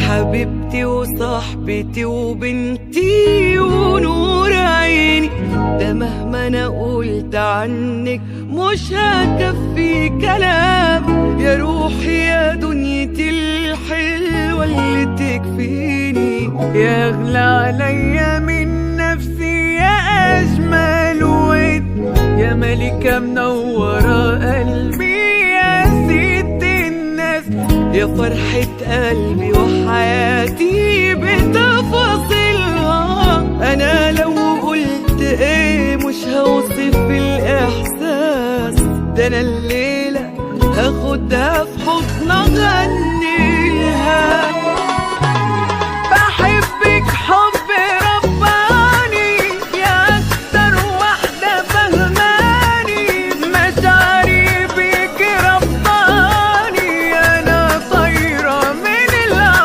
حبيبتي وصاحبتي وبنتي ونور عيني، ده مهما انا قلت عنك مش هكفي كلام. يا روحي يا دنيتي الحلوة اللي تكفيني، يا اغلى عليا من نفسي، يا اجمل ود، يا ملكة منورة قلبي، يا ست الناس، يا فرحة قلبي وحياتي بتفاصيلها. انا لو قلت ايه مش هوصف الاحساس ده، انا الليلة هاخدها في حضن اغنيها.